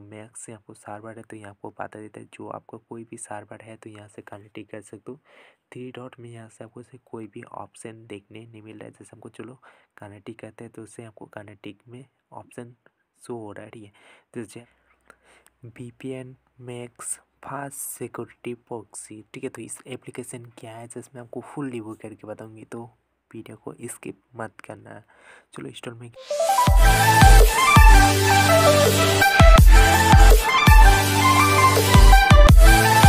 Max से आपको server है तो यहाँ आपको बता देता है जो आपका कोई भी सर्वर है तो यहाँ से कनेक्ट कर सकते हो। 3 डॉट में यहाँ से आपको से कोई भी ऑप्शन देखने नहीं मिल रहा है। जैसे हमको चलो कनेक्ट करते हैं तो उससे आपको कनेक्ट में ऑप्शन शो हो रहा है, ठीक है। तो जैसे VPN max fast security proxy, ठीक है। तो इस एप्लीकेशन क्या है जिसमें आपको फुल रिव्यू करके बताऊंगी, तो वीडियो को स्किप मत करना। चलो इंस्टॉल में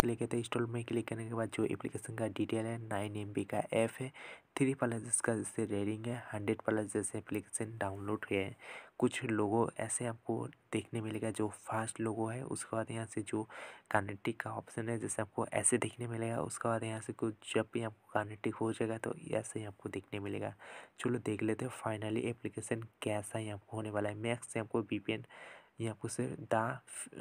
क्लिक है तो इंस्टॉल में क्लिक करने के बाद जो एप्लीकेशन का डिटेल है 9 MB का ऐप है, 3+ इसका जैसे रेटिंग है, 100+ जैसे एप्लीकेशन डाउनलोड है। कुछ लोगो ऐसे आपको देखने मिलेगा जो फास्ट लोगो है। उसके बाद यहाँ से जो कनेक्टिंग का ऑप्शन है जैसे आपको ऐसे देखने मिलेगा। उसके बाद यहाँ से कुछ जब भी आपको कनेक्टिंग हो जाएगा तो ऐसे ही आपको देखने मिलेगा। चलो देख लेते हैं फाइनली एप्लीकेशन कैसा ही आपको होने वाला है। मैक्स से आपको VPN ये आपको से द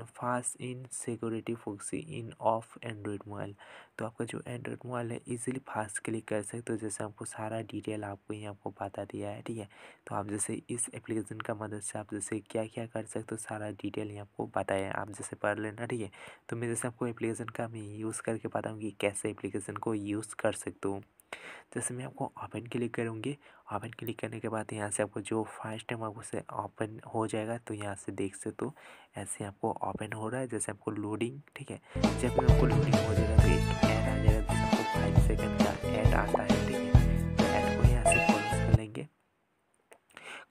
फास्ट इन सिक्योरिटी फोक्सी इन ऑफ एंड्रॉयड मोबाइल। तो आपका जो एंड्रॉयड मोबाइल है इजीली फास्ट क्लिक कर सकते हो। जैसे आपको सारा डिटेल आपको यहाँ आपको बता दिया है, ठीक है। तो आप जैसे इस एप्लीकेशन का मदद से आप जैसे क्या क्या कर सकते हो सारा डिटेल यहाँ आपको बताया है, आप जैसे पढ़ लेना, ठीक है। तो मैं जैसे आपको एप्लीकेशन का मैं यूज़ करके बताऊँगी कैसे एप्लीकेशन को यूज़ कर सकते हो। जैसे मैं आपको ओपन क्लिक करूँगी। ओपन क्लिक करने के बाद यहाँ से आपको जो फर्स्ट टाइम आपको से ओपन हो जाएगा तो यहाँ से देख सकते हो ऐसे आपको ओपन हो रहा है। जैसे आपको लोडिंग, ठीक है। जब भी आपको लोडिंग हो जाएगा तो एक ऐड आ जाएगा। जैसे आपको 5 सेकंड का ऐड आता है, ठीक है। तो ऐड को यहाँ से क्लोज कर लेंगे।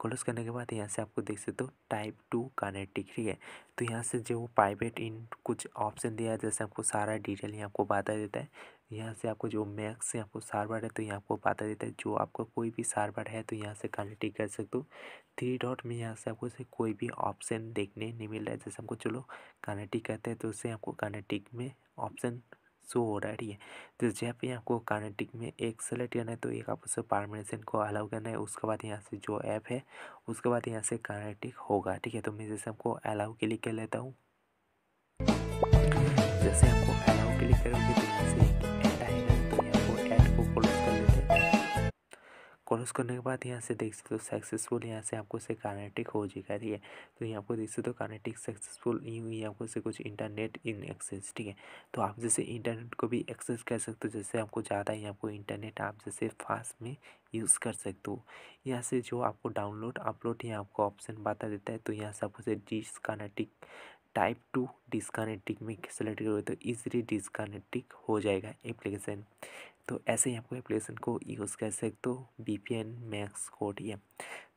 क्लोज करने के बाद यहाँ से आपको देख सकते हो टाइप 2 कनेक्टिंग, ठीक है। तो यहाँ से जो प्राइवेट इन कुछ ऑप्शन दिया है जैसे आपको सारा डिटेल यहाँ आपको बता देता है। यहाँ से आपको जो मैक्स से आपको सर्वर है तो यहाँ आपको बता देता है जो आपको कोई भी सर्वर है तो यहाँ से कनेक्ट कर सकते हो। 3 डॉट में यहाँ से आपको से कोई भी ऑप्शन देखने नहीं मिल रहा है। जैसे हमको चलो कनेक्ट करते हैं तो उससे आपको कनेक्ट में ऑप्शन शो हो रहा है, ठीक है। तो जब भी आपको कनेक्टिंग में एक सेलेक्ट करना है तो एक आपको से परमिशन को अलाउ करना है। उसके बाद यहाँ से जो ऐप है उसके बाद यहाँ से कनेक्टिंग होगा, ठीक है। तो मैं जैसे आपको अलाउ क्लिक कर लेता हूँ। जैसे आपको अलाउ क्लिक करोगे तो यहाँ से एक ऐड आएगा तो यहाँ को ऐड को क्लोज कर लेते हैं। क्लोज करने के बाद यहाँ से देख सकते हो सक्सेसफुल यहाँ से आपको से कनेक्टिंग हो जाएगा, ठीक है। तो यहाँ आपको देख सकते हो कनेक्टिंग सक्सेसफुल हुई आपको से कुछ इंटरनेट इन एक्सेस, ठीक है। तो आप जैसे इंटरनेट को भी एक्सेस कर सकते हो। जैसे आपको ज़्यादा ही आपको इंटरनेट आप जैसे फास्ट में यूज़ कर सकते हो। यहाँ से जो आपको डाउनलोड अपलोड यहाँ आपको ऑप्शन बता देता है। तो यहाँ से आपको से डिसकनेक्टिंग टाइप 2 डिसकनेक्टिंग में सेलेक्ट करोगे तो ईजिली डिसकनेक्टिंग हो जाएगा एप्लीकेशन। तो ऐसे ही आपको एप्लीकेशन को यूज़ कर सकते हो VPN मैक्स को, ठीक है।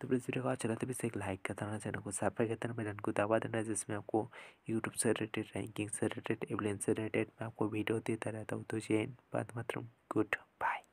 तो प्लीज़ वीडियो को अच्छा लगा तो प्लीज़ एक लाइक कर देना, चैनल को सब्सक्राइब कर देना, बेल को दबा देना जिसमें आपको यूट्यूब से रिलेटेड रैंकिंग से रिलेटेड एप्लीकेशन से रिलेटेड मैं आपको वीडियो देता रहता हूँ। तो जय हिंद, वंदे मातरम, गुड बाय।